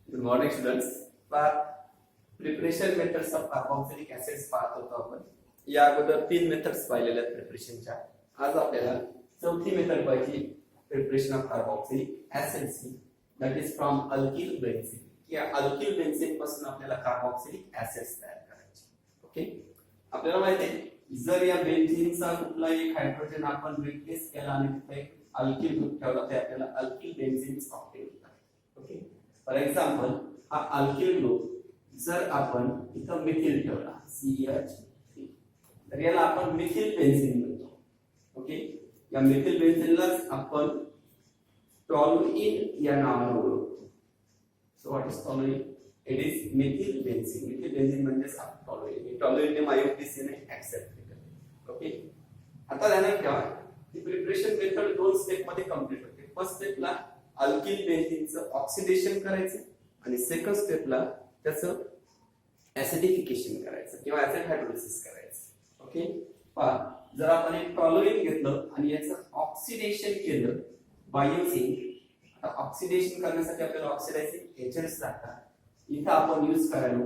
Good morning, students. Preparation methods of carboxylic acids पाहत होतो आपण. या अगोदर 3 मेथड्स पाहिलेल्या आहेत प्रिपरेशनच्या. आज आपल्याला चौथी मेथड पाहिजे preparation of carboxylic acids, that is from alkyl benzene. या अल्किल बेन्झीन पासून आपल्याला कार्बोक्सिलिक ऍसिड्स तयार करायचे. ओके, आपल्याला माहिती आहे जर या बेन्झीनचा कुठलाही एक हायड्रोजन आपण रिप्लेस केला आणि तिथे एक अल्किल ग्रुप ठेवला तर आपल्याला अल्किल बेन्झीन कॉकटेल होतात. ओके, फॉर एक्झाम्पल हा अल्किल ग्रुप जर आपण इथं मिथिल ठेवला CH3 तर याला आपण मिथिल बेन्झीन म्हणतो. ओके, या मिथिल बेन्झीनलाच आपण टॉलुइन या नावाने ओळखतो. So what is toluene? It is methyl benzene. Methyl benzene म्हणजे टॉलुइन. टॉलुइन ने IUPAC ने ऍक्सेप्ट केलं. ओके, आता ध्यानात ठेवा की प्रिपरेशन मेथड दोन स्टेप मध्ये कंप्लीट होते. फर्स्ट स्टेपला अल्किल बेन्झीनचं ऑक्सिडेशन करायचं आणि सेकंड स्टेपला त्याचं ऍसिडिफिकेशन करायचं किंवा ऍसिड हायड्रोलिसिस करायचं. ओके, पहा जर आपण एक टॉलुइन घेतलं आणि याचं ऑक्सिडेशन केलं बाय युजिंग, आता ऑक्सिडेशन करण्यासाठी आपल्याला ऑक्सिडायझिंग एजंट्स लागतात. इथं आपण यूज करायला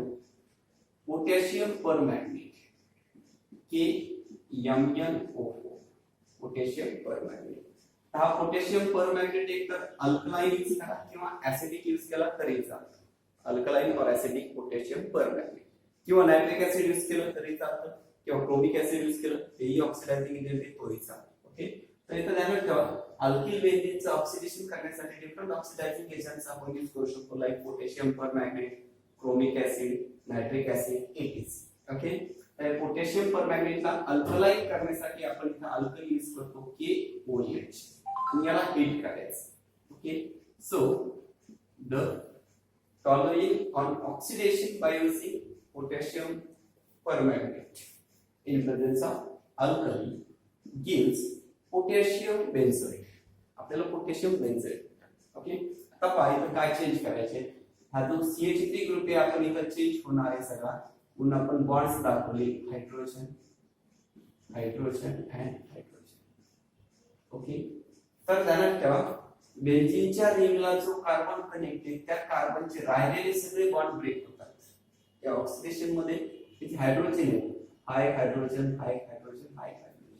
पोटॅशियम परमॅंगनेट KMnO4, पोटॅशियम परमॅंगनेट. हा पोटॅशियम परमॅंगनेट एक तर अल्कलाइन यूज करा किंवा ऍसिडिक यूज केला तरी चालतं. अल्कलाइन और ऍसिडिक पोटॅशियम परमॅंगनेट किंवा नायट्रिक ऍसिड यूज केलं तरी चालतं किंवा क्रोमिक ऍसिड यूज केलं तेही ऑक्सिडायझिंग एजंट आहे तोही चालतं. ओके, तर इथं ध्यानात ठेवा अल्किल बेन्झीनचं ऑक्सिडेशन करण्यासाठी डिफरंट ऑक्सिडायझिंग एजंट्स आपण यूज करू शकतो, like potassium permanganate, chromic acid, nitric acid, etc. Okay, तर पोटॅशियम परमॅंगनेटला अल्कलाइन करण्यासाठी आपण इथं अल्कली यूज करतो KOH आणि याला हीट करायचं. Okay, so the toluene on oxidation by using potassium permanganate in presence of alkali gives potassium benzoate. आपल्याला पोटॅशियम बेन्झोएट. ओके, आता पाहिलं काय चेंज करायचे. हा जो CH3 ग्रुप आहे आपण इथं चेंज होणार आहे सगळा. पुन्हा आपण बॉन्ड्स दाखवले hydrogen hydrogen and hydrogen. Okay, तर ध्यानात ठेवा बेन्झीनच्या रिंगला जो कार्बन कनेक्ट आहे त्या कार्बनचे राहिलेले सगळे बॉन्ड ब्रेक होतात. या ऑक्सिडेशन मध्ये किती हायड्रोजन आहे, हा एक हायड्रोजन, हा एक हायड्रोजन, हा एक हायड्रोजन,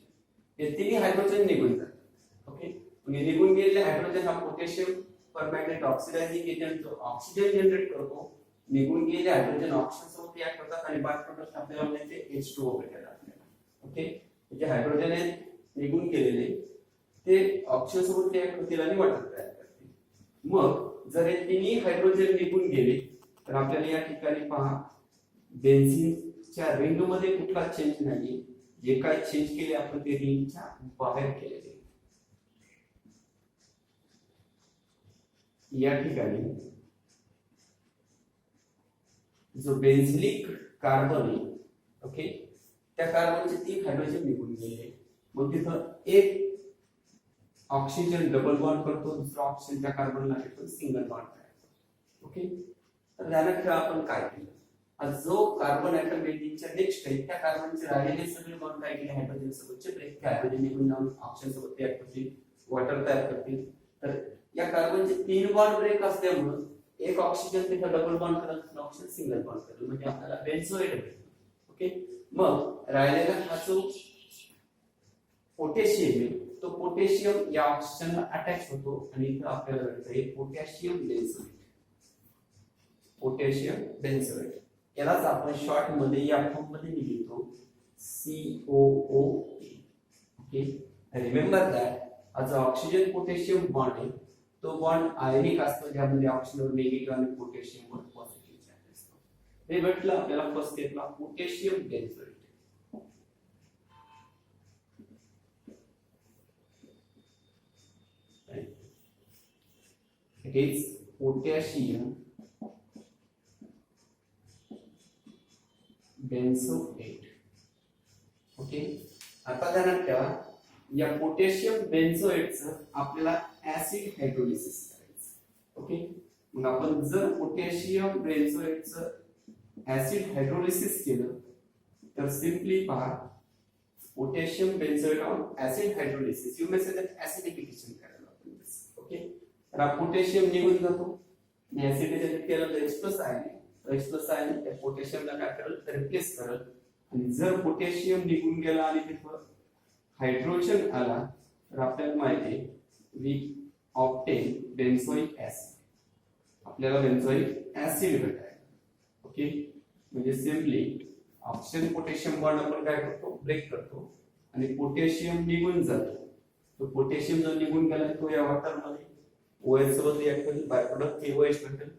हे तिन्ही हायड्रोजन निघून जातात. ओके, म्हणजे निघून गेलेले हायड्रोजन हा पोटॅशियम परमॅंगनेट ऑक्सिडायझिंग एजंट जो ऑक्सिजन जनरेट करतो, निघून गेलेले हायड्रोजन ऑक्सिजन सोबत रिएक्ट होतात आणि बाय प्रोडक्ट आपल्याला मिळते H2O भेटेल आपल्याला. ओके, जे हायड्रोजन आहेत निघून गेलेले ते ऑक्सिजन सोबत रिएक्ट होतील आणि वॉटर तयार करतील. मग जर हे तिन्ही हायड्रोजन निघून गेले तर आपल्याला या ठिकाणी पहा बेन्झीनच्या रिंग मध्ये कुठला चेंज नाही. जे काय चेंज केले आपण ते रिंगच्या बाहेर केलेले. या ठिकाणी जो बेन्झिलिक कार्बन आहे, ओके, त्या कार्बनचे 3 हायड्रोजन निघून गेले. मग तिथं एक ऑक्सिजन डबल बॉन्ड करतो, दुसरा ऑक्सिजन त्या कार्बनला भेटून सिंगल बॉन्ड तयार करतो. ओके, तर ध्यानात ठेवा आपण काय केलं. जो कार्बन ऍटम बेन्झीनच्या नेक्स्ट आहे त्या कार्बनचे राहिलेले सगळे बॉन्ड काय केले हायड्रोजन सोबतचे ब्रेक. त्या हायड्रोजन निघून जाऊन ऑक्सिजन सोबत रिएक्ट होतील, वॉटर तयार करतील. तर या कार्बनचे 3 बॉन्ड ब्रेक असल्यामुळे एक ऑक्सिजन तिथे डबल बॉन्ड करेल, ऑक्सिजन सिंगल बॉन्ड करेल, म्हणजे आपल्याला बेन्झोएट भेटेल. ओके, मग राहिलेला हा जो पोटॅशियम आहे तो पोटॅशियम या ऑक्सिजनला अटॅच होतो आणि इथं आपल्याला भेटते पोटॅशियम बेन्झोएट. पोटॅशियम बेन्झोएट यालाच आपण शॉर्ट मध्ये या फॉर्म मध्ये लिहितो COOA. ओके, रिमेंबर दॅट हा जो ऑक्सिजन पोटॅशियम बॉन्ड आहे तो बॉन्ड आयनिक असतो, ज्यामध्ये ऑक्सिजनवर निगेटिव्ह आणि पोटॅशियमवर पॉझिटिव्ह चार्ज असतो. हे भेटलं आपल्याला फर्स्ट स्टेपला potassium benzoate. It is potassium benzoate. Okay, आता ध्यानात ठेवा या पोटॅशियम बेन्झोएटचं आपल्याला ऍसिड हायड्रोलिसिस करायचं. ओके, मग आपण जर पोटॅशियम बेन्झोएटचं ऍसिड हायड्रोलिसिस केलं तर सिंपली पहा potassium benzoate on acid hydrolysis. You may say that acidification करायला आपण. ओके, तर पोटॅशियम निघून जातो, ऍसिडिटी केलं तर H+ आयन त्या पोटॅशियमला काय करेल रिप्लेस करेल आणि जर पोटॅशियम निघून गेला आणि तिथं हायड्रोजन आला तर आपल्याला माहिती आहे वी ऑब्टेन बेन्झोइक ऍसिड आपल्याला बेन्झोइक ऍसिड भेटेल ओके म्हणजे सिंपली ऑक्सिजन पोटॅशियम बॉन्ड आपण काय करतो ब्रेक करतो आणि पोटॅशियम निघून जातो तो पोटॅशियम जर निघून गेला तो या वॉटर मध्ये OH सोबत रिएक्ट करेल बाय प्रोडक्ट KOH भेटेल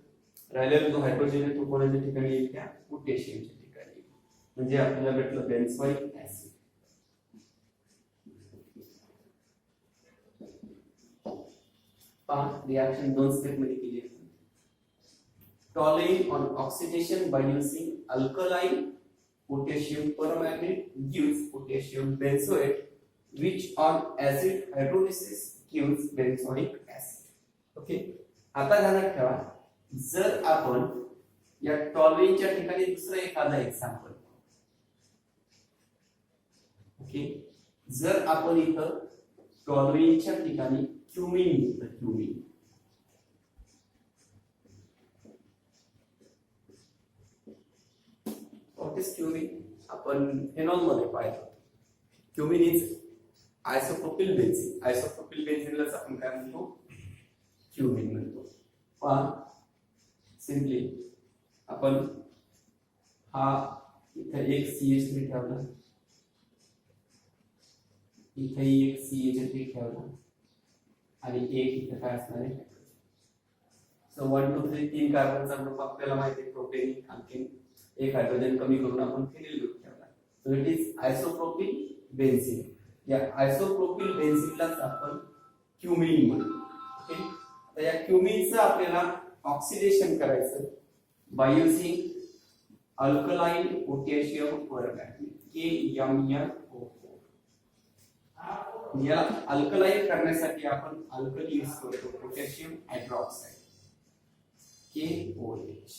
राहिलेला जो हायड्रोजन आहे तो कोणाच्या ठिकाणी येईल त्या पोटॅशियमच्या ठिकाणी येईल म्हणजे आपल्याला भेटलं बेन्झोइक ऍसिड रिएक्शन दोन स्टेप मध्ये केली आहे toluene on oxidation by using alkaline potassium permanganate gives potassium benzoate which on acid hydrolysis gives benzoic acid okay आता ध्यानात ठेवा जर आपण या टॉलरिनच्या ठिकाणी दुसरा एखादा एक्झाम्पल ओके जर आपण इथं टॉलरिनच्या ठिकाणी क्युमिन What is cumin? आपण फेनॉल मध्ये पाहिलं cumene is isopropyl benzene isopropyl बेन्झीनलाच आपण काय म्हणतो क्युमिन म्हणतो पण सिंपली आपण हा इथे एक CH3 ठेवला इथे एक CH3 ठेवला आणि एक इथे काय असणार आहे सो 1 2 3 तीन कार्बनचा ग्रुप आपल्याला माहिती आहे प्रोपेन आणखी एक हायड्रोजन कमी करून आपण फिनिल ग्रुप ठेवला so it is isopropyl benzene या आयसोप्रोपिल बेन्झीनलाच आपण क्युमिन म्हणतो ओके तर या क्युमिनचं आपल्याला ऑक्सिडेशन करायचं by using alkaline potassium permanganate KMnO4 या अल्कलाइन करण्यासाठी आपण अल्कली यूज करतो पोटॅशियम हायड्रॉक्साइड KOH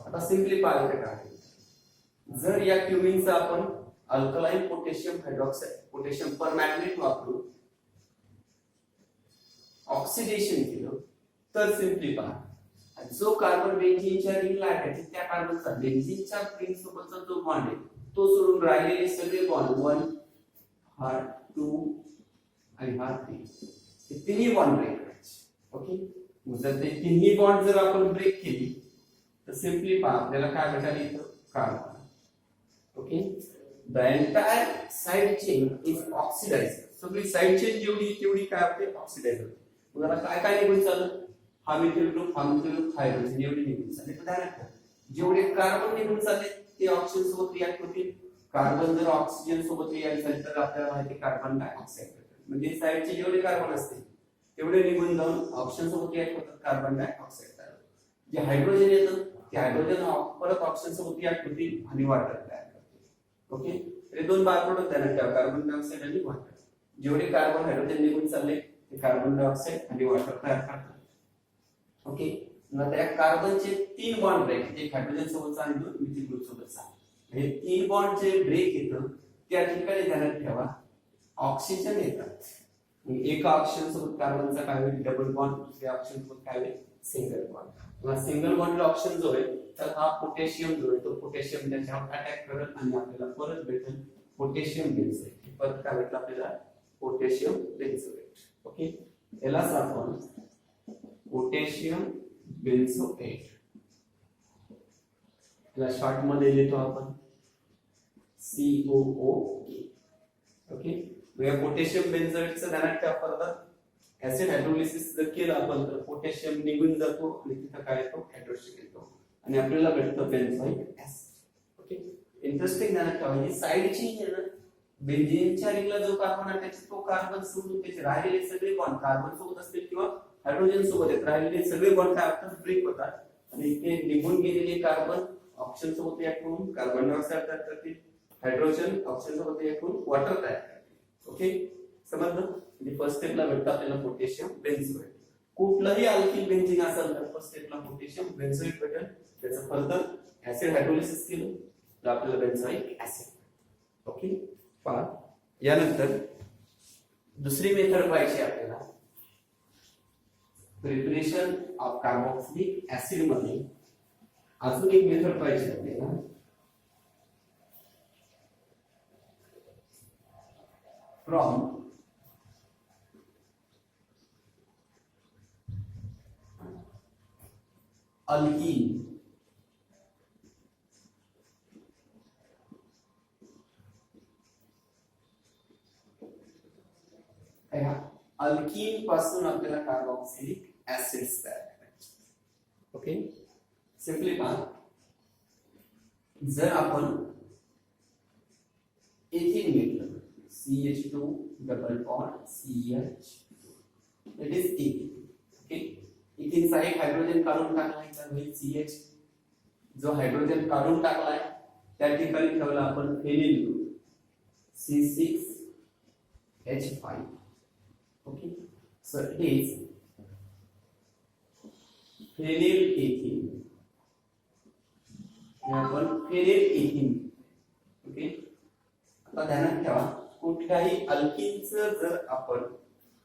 आता सिंपली पाहिलं काय जर या क्युमिनचा आपण alkaline potassium hydroxide potassium permanganate वापरू ऑक्सिडेशन केलं तर सिंपली पहा जो कार्बन बेन्झीनच्या रिंगला आहे त्या कार्बनचा बेन्झीनच्या रिंग सोबतचा जो बॉन्ड आहे तो सोडून राहिलेले सगळे बॉन्ड 1 हा 2 आणि हा 3 हे तिन्ही बॉन्ड ब्रेक करायचे ओके जर ते तिन्ही बॉन्ड जर आपण ब्रेक केली तर सिंपली पहा आपल्याला काय भेटायला इथं carbon okay the entire side chain is oxidised सगळी साइड चेन जेवढी तेवढी काय होते ऑक्सिडाइज होते मग आता काय काय निघून चाललं हा मिथाइल ग्रुप हायड्रोजन एवढी निघून चालले तर ध्यानात ठेवा जेवढे कार्बन निघून चालले ते ऑक्सिजन सोबत रिएक्ट होतील कार्बन जर ऑक्सिजन सोबत रिएक्ट झाले तर आपल्याला माहिती कार्बन डायऑक्साइड भेटेल म्हणजे साइडचे जेवढे कार्बन असतील तेवढे निघून जाऊन ऑक्सिजन सोबत रिएक्ट होतात कार्बन डायऑक्साइड तयार जे हायड्रोजन येतं ते हायड्रोजन परत ऑक्सिजन सोबत रिएक्ट होतील आणि वॉटर तयार करतील ओके हे दोन बाय प्रोडक्ट ध्यानात ठेवा कार्बन डायऑक्साइड आणि वॉटर जेवढे कार्बन हायड्रोजन निघून चालले ते कार्बन डायऑक्साइड आणि वॉटर तयार करतात ओके मग त्या कार्बनचे 3 बॉन्ड ब्रेक एक हायड्रोजन सोबतचा आणि 2 मिथिल ग्रुप सोबतचा हे 3 बॉन्ड जे ब्रेक येतं त्या ठिकाणी ध्यानात ठेवा ऑक्सिजन येतात एका ऑक्सिजन सोबत कार्बनचा काय होईल डबल बॉन्ड दुसऱ्या ऑक्सिजन सोबत काय होईल सिंगल बॉन्ड किंवा सिंगल बॉन्ड ऑक्सिजन जो आहे तर हा पोटॅशियम जो आहे तो पोटॅशियम त्याच्यावर अटॅक करेल आणि आपल्याला परत भेटेल पोटॅशियम बेन्झोएट परत काय भेटलं आपल्याला पोटॅशियम बेन्झोएट ओके यालाच आपण पोटॅशियम बेन्झोएट याला शॉर्ट मध्ये लिहितो आपण COOK ओके या पोटॅशियम बेन्झोएटचं ध्यानात ठेवा फर्दर ऍसिड हायड्रोलिसिस जर केलं आपण तर पोटॅशियम निघून जातो आणि तिथं काय येतो हायड्रोजन येतो आणि आपल्याला भेटतं बेन्झोइक ऍसिड ओके इंटरेस्टिंग ध्यानात ठेवा ही साइड चेन आहे ना बेन्झीनच्या रिंगला जो कार्बन आहे तो कार्बन सोडून त्याचे राहिलेले सगळे बॉन्ड कार्बन सोबत असतील किंवा हायड्रोजन सोबत आहेत राहिलेले सगळे बॉन्ड काय होतात ब्रेक होतात आणि ते निघून गेलेले कार्बन ऑक्सिजन सोबत रिएक्ट होऊन कार्बन डायऑक्साइड तयार करतील हायड्रोजन ऑक्सिजन सोबत रिएक्ट होऊन वॉटर तयार करतील ओके समजलं म्हणजे फर्स्ट स्टेपला भेटतं आपल्याला पोटॅशियम बेन्झोएट कुठलंही अल्किल बेन्झीन असेल तर फर्स्ट स्टेपला पोटॅशियम बेन्झोएट भेटेल त्याचं फर्दर ऍसिड हायड्रोलिसिस केलं तर आपल्याला बेन्झोइक ऍसिड ओके पहा यानंतर दुसरी मेथड पाहिजे आपल्याला प्रिपरेशन ऑफ कार्बोक्सिलिक ऍसिड मध्ये अजून एक मेथड पाहिजे आपल्याला. फ्रॉम अल्कीन अल्कीन पासून आपल्याला कार्बोक्सिलिक ऍसिड्स तयार करायचे. ओके, सिंपली पहा, जर आपण एथिन घेतलं CH2 double bond CH, it is ethene. Okay, एथिनचा एक हायड्रोजन काढून टाकलाय तर होईल CH. जो हायड्रोजन काढून टाकलाय त्या ठिकाणी ठेवला आपण phenyl group C6H5. Okay, so it is phenyl ethene. आपण phenyl ethene. ओके, आता ध्यानात ठेवा, कुठल्याही अल्किनचं जर आपण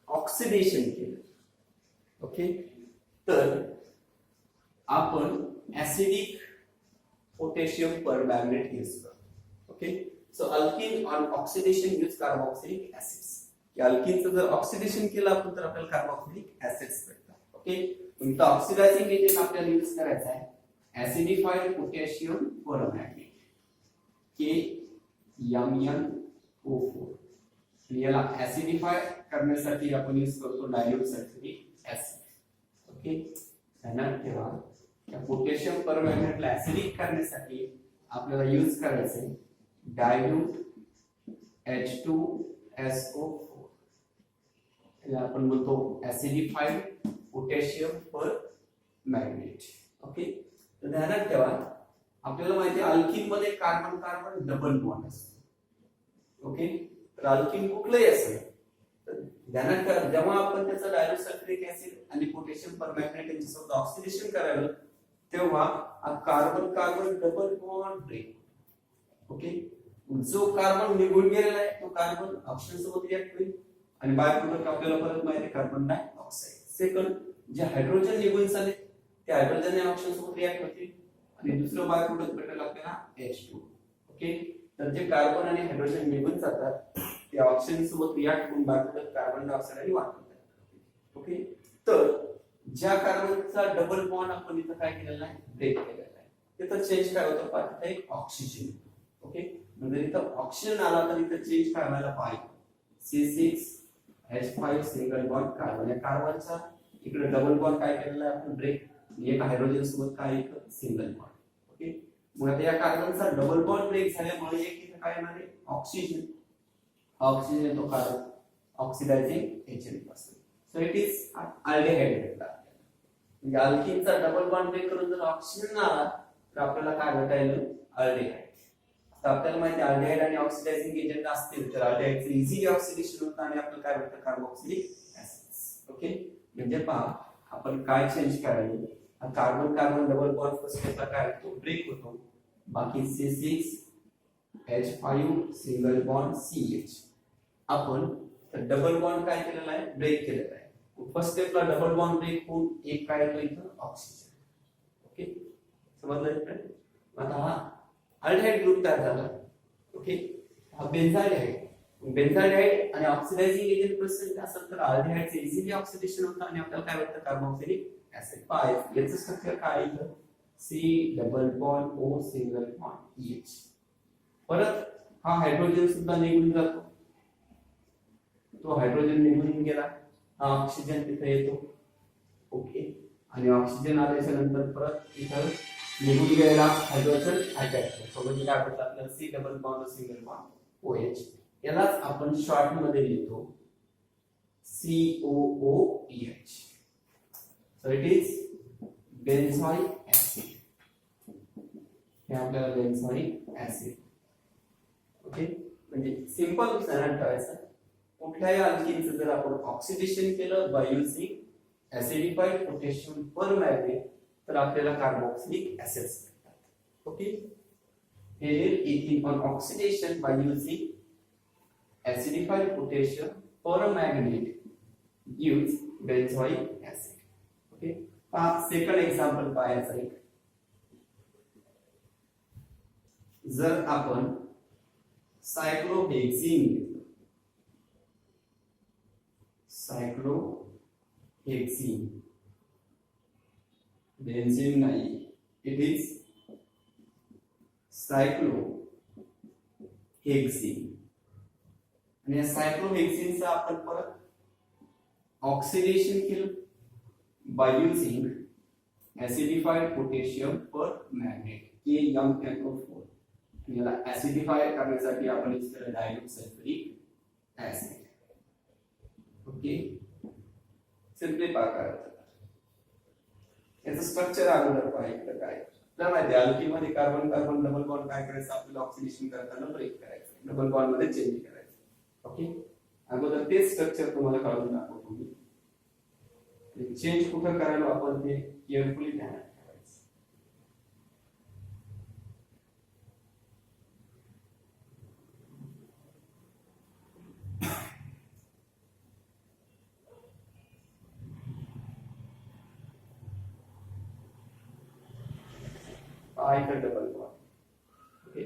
ऑक्सिडेशन केलं, ओके, तर आपण ऍसिडिक पोटॅशियम परमॅंगनेट यूज करतो. Okay, so alkene on oxidation use carboxylic acids. अल्किनचं जर ऑक्सिडेशन केलं आपण तर आपल्याला कार्बोक्सिलिक ऍसिड्स भेटतात. ओके, इथं ऑक्सिडायझिंग एजंट आपल्याला यूज करायचा आहे ऍसिडिफाईड पोटॅशियम परमॅंगनेट KMnO4. याला ऍसिडिफाय करण्यासाठी आपण यूज करतो डायल्यूट सल्फ्युरिक ऍसिड. ओके, ध्यानात ठेवा, या पोटॅशियम परमॅंगनेटला ऍसिडिक करण्यासाठी आपल्याला यूज करायचे डायल्यूट H2SO4. आपण बोलतो ऍसिडिफाईड पोटॅशियम परमॅंगनेट. ओके, तर ध्यानात ठेवा, आपल्याला माहिती आहे अल्किन मध्ये कार्बन कार्बन डबल बॉन्ड असतो. ओके, तर अल्किन कुठलंही असेल तर ध्यानात ठेवा, जेव्हा आपण त्याचा डायल्यूट सल्फ्युरिक ऍसिड आणि पोटॅशियम परमॅंगनेट यांच्यासोबत ऑक्सिडेशन करायला तेव्हा carbon carbon double bond break. Okay, जो कार्बन निघून गेलेला आहे तो कार्बन ऑक्सिजन सोबत रिएक्ट होईल आणि बाय प्रोडक्ट आपल्याला परत माहिती आहे कार्बन डायऑक्साइड. सेकंड, जे हायड्रोजन निघून चालले ते हायड्रोजन आणि ऑक्सिजन सोबत रिएक्ट होतील आणि दुसरं बाय प्रोडक्ट भेटेल आपल्याला H2. ओके, तर जे कार्बन आणि हायड्रोजन निघून जातात ते ऑक्सिजन सोबत रिएक्ट होऊन बाय प्रोडक्ट कार्बन डायऑक्साइड आणि वाढतात. ओके, तर ज्या कार्बनचा डबल बॉन्ड आपण इथं काय केलेला आहे, ब्रेक केलेला आहे, तिथं चेंज काय होतं पहा, तिथं एक ऑक्सिजन. ओके, म्हणजे इथं ऑक्सिजन आला तर इथं चेंज काय व्हायला पाहिजे, C6H5 सिंगल बॉन्ड कार्बन. या कार्बनचा इकडे डबल बॉन्ड काय केलेला आहे आपण ब्रेक, एक हायड्रोजन सोबत काय एक सिंगल बॉन्ड. ओके, मग आता या कार्बनचा डबल बॉन्ड ब्रेक झाल्यामुळे एक इथं काय येणार आहे ऑक्सिजन. ऑक्सिजन येतो कार्बन ऑक्सिडायझिंग एजंट पासून. सो इट इज अल्डिहाइड भेटला. म्हणजे अल्किनचा डबल बॉन्ड ब्रेक करून जर ऑक्सिजन आला तर आपल्याला काय भेटायला अल्डिहाइड. तर आपल्याला माहिती आहे अल्डिहाइड आणि ऑक्सिडायझिंग एजंट असतील तर अल्डिहाइडचं इझिली ऑक्सिडेशन होतं आणि आपल्याला काय भेटतं कार्बोक्सिलिक ऍसिड्स. ओके, म्हणजे पहा आपण काय चेंज करायला, carbon carbon double bond first स्टेपला काय होतो ब्रेक होतो, बाकी C6H5 सिंगल बॉन्ड CH आपण डबल बॉन्ड काय केलेला आहे ब्रेक केलेला आहे. फर्स्ट स्टेपला डबल बॉन्ड ब्रेक होऊन एक काय येतो इथं ऑक्सिजन. ओके, समजलं. आता हा अल्डिहाइड ग्रुप तयार झाला. ओके, हा बेन्झाल्डिहाइड. बेन्झाल्डिहाइड आणि ऑक्सिडायझिंग एजंट प्रेझेंट असेल तर अल्डिहाइडचे इझिली ऑक्सिडेशन होतं आणि आपल्याला काय भेटतं कार्बोक्सिलिक ऍसिड. पाय याचं स्ट्रक्चर काय इथं C double bond O single bond EH. परत हा हायड्रोजन सुद्धा निघून जातो, तो हायड्रोजन निघून गेला, हा ऑक्सिजन तिथे येतो. ओके, आणि ऑक्सिजन आल्याच्या नंतर परत इथं निघून गेलेला हायड्रोजन अटॅच होतो. म्हणजे काय भेटतं आपल्याला C double bond single bond OH. यालाच आपण शॉर्ट मध्ये लिहितो COOH. So it is benzoic acid. हे आपल्याला बेन्झोइक ऍसिड. ओके, म्हणजे सिंपल ध्यानात ठेवायचं, कुठल्याही अल्किनचं जर आपण ऑक्सिडेशन केलं by using acidified potassium permanganate तर आपल्याला कार्बोक्सिलिक ऍसिड्स भेटतात. Okay, phenyl ethene on oxidation by using acidified potassium permanganate gives benzoic acid. Okay, second example पाहायचं आहे. जर आपण सायक्लोहेक्सिन घेतलं, सायक्लोहेक्सिन बेन्झीन नाही, इट इज सायक्लोहेक्सिन. आणि या सायक्लोहेक्सिनचं आपण परत ऑक्सिडेशन केलं by using acidified potassium permanganate KMnO4. याला ऍसिडिफाय करण्यासाठी आपण यूज केलं dilute sulphuric acid. Okay, simplify करायचं. याचं स्ट्रक्चर अगोदर पाहिलं काय तर माहिती आहे, अल्किन मध्ये कार्बन कार्बन डबल बॉन्ड काय करायचं, आपल्याला ऑक्सिडेशन करताना ब्रेक करायचं, डबल बॉन्ड मध्ये चेंज करायचं. ओके, अगोदर तेच स्ट्रक्चर तुम्हाला काढून दाखवतो मी. चेंज कुठं करायला आपण ते केअरफुली ध्यानात ठेवायचं. I का डबल बॉन्ड. ओके,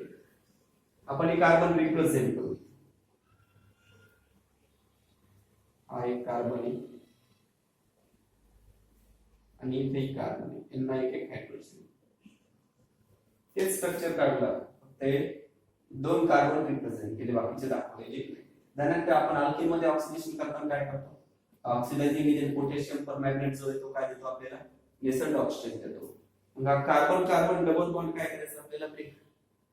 आपण एक कार्बन रिप्रेझेंट करू. I कार्बन आणि इथे एक कार्बन आहे, यांना एक हायड्रोजन. ते स्ट्रक्चर काढलं, ते दोन कार्बन रिप्रेझेंट केले, बाकीचे दाखवलेले नाही. त्यानंतर आपण अल्किन मध्ये ऑक्सिडेशन करताना काय करतो, ऑक्सिडायझिंग एजंट पोटॅशियम परमॅंगनेट जो आहे तो काय देतो आपल्याला, नेसंड ऑक्सिजन देतो. मग कार्बन कार्बन डबल बॉन्ड काय करायचं आपल्याला, ब्रेक.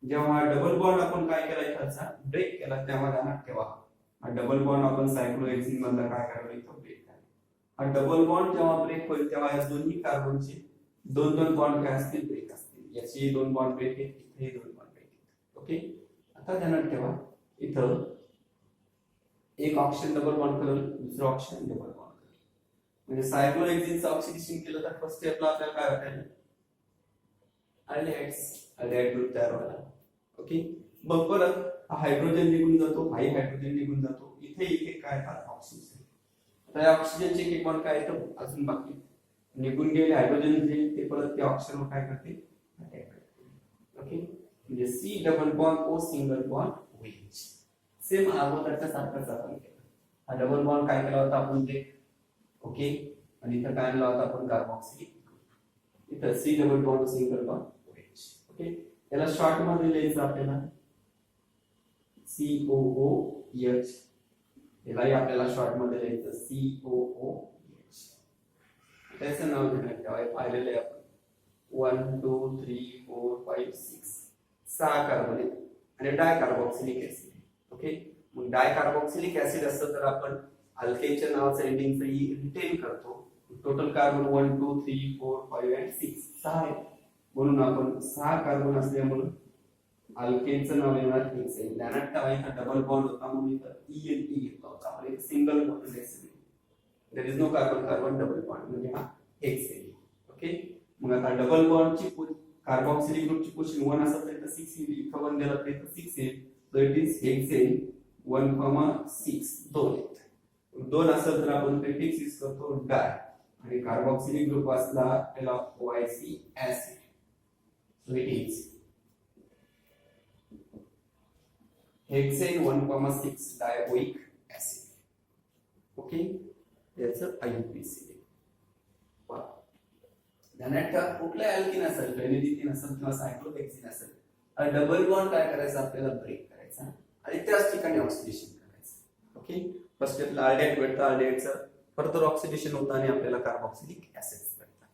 जेव्हा डबल बॉन्ड आपण काय केला इथलचा ब्रेक केला, तेव्हा ध्यानात ठेवा हा डबल बॉन्ड आपण सायक्लोहेक्सिन मधला काय करायला इथं ब्रेक करा. हा डबल बॉन्ड जेव्हा ब्रेक होईल तेव्हा या दोन्ही कार्बनचे दोन दोन बॉन्ड काय असतील, ब्रेक असतील. याचे दोन बॉन्ड ब्रेक आहेत, इथे दोन बॉन्ड ब्रेक आहेत. ओके, आता ध्यानात ठेवा इथं एक ऑक्सिजन डबल बॉन्ड करेल, दुसरं ऑक्सिजन डबल बॉन्ड करेल. म्हणजे सायक्लोहेक्सिनचं ऑक्सिडेशन केलं तर फर्स्ट स्टेपला आपल्याला काय वाटेल, अल्डेहाइड ग्रुप तयार व्हायला. ओके, मग परत हायड्रोजन निघून जातो, हाय हायड्रोजन निघून जातो, इथे इथे काय ऑक्सिजन. आता या ऑक्सिजनचे एक बॉन्ड काय येतं अजून बाकी निघून गेले, हायड्रोजन जे ते परत त्या ऑक्सिजनवर काय करते, अटॅक करते. ओके, म्हणजे C double bond O single bond OH. Same अगोदरच्या सारखाच आपण केलं. हा डबल बॉन्ड काय केला होता आपण ब्रेक. ओके, आणि इथं काय आणला होता आपण कार्बोक्सिलिक. इथं C double bond single bond OH. Okay, याला शॉर्ट मध्ये लिहायचं आपल्याला COOH. यालाही आपल्याला शॉर्ट मध्ये लिहायचं COOH. त्याचं नाव देण्यात ठेवायचं, पाहिलेलं आहे आपण 1 2 3 4 5 6 6 कार्बन आहेत आणि डायकार्बोक्सिलिक ऍसिड. ओके, मग डायकार्बोक्सिलिक ऍसिड असतं तर आपण अल्केनच्या नावाचं एंडिंगचं रिटेन करतो. टोटल कार्बन 1 2 3 4 5 आणि 6 6 आहे, म्हणून आपण 6 कार्बन असल्यामुळे अल्केनचं नाव येणार हेक्सेन. ध्यानात ठेवा इथं डबल बॉन्ड होता म्हणून इथं ENE घेतला होता आपण, एक single bond acid. There is no carbon carbon double bond म्हणजे हा हेक्सेन. ओके, मग आता डबल बॉन्डची कार्बोक्सिलिक ग्रुपची पोझिशन 1 असेल तर 6 येईल, इथं 1 दिला तर इथं 6 येईल. सो इट इज हेक्सेन 1,6 2 आहेत. 2 असेल तर आपण प्रिफिक्स यूज करतो डाय, आणि कार्बोक्सिलिक ग्रुप असला त्याला OIC acid. So it is hexane 1,6 dioic acid. Okay, याचं IUPAC. ध्यानात कुठलं अल्किन असेल, फेनिडिथिन असेल किंवा सायक्लोहेक्सिन असेल, डबल बॉन्ड काय करायचं आपल्याला ब्रेक करायचा आणि त्याच ठिकाणी ऑक्सिडेशन करायचं. ओके, फर्स्ट स्टेपला अल्डेहाइड भेटतं, अल्डेहाइडचं फर्दर ऑक्सिडेशन होतं आणि आपल्याला कार्बोक्सिलिक ऍसिड्स भेटतात.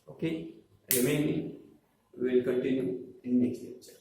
Okay, remaining we will continue in next lecture.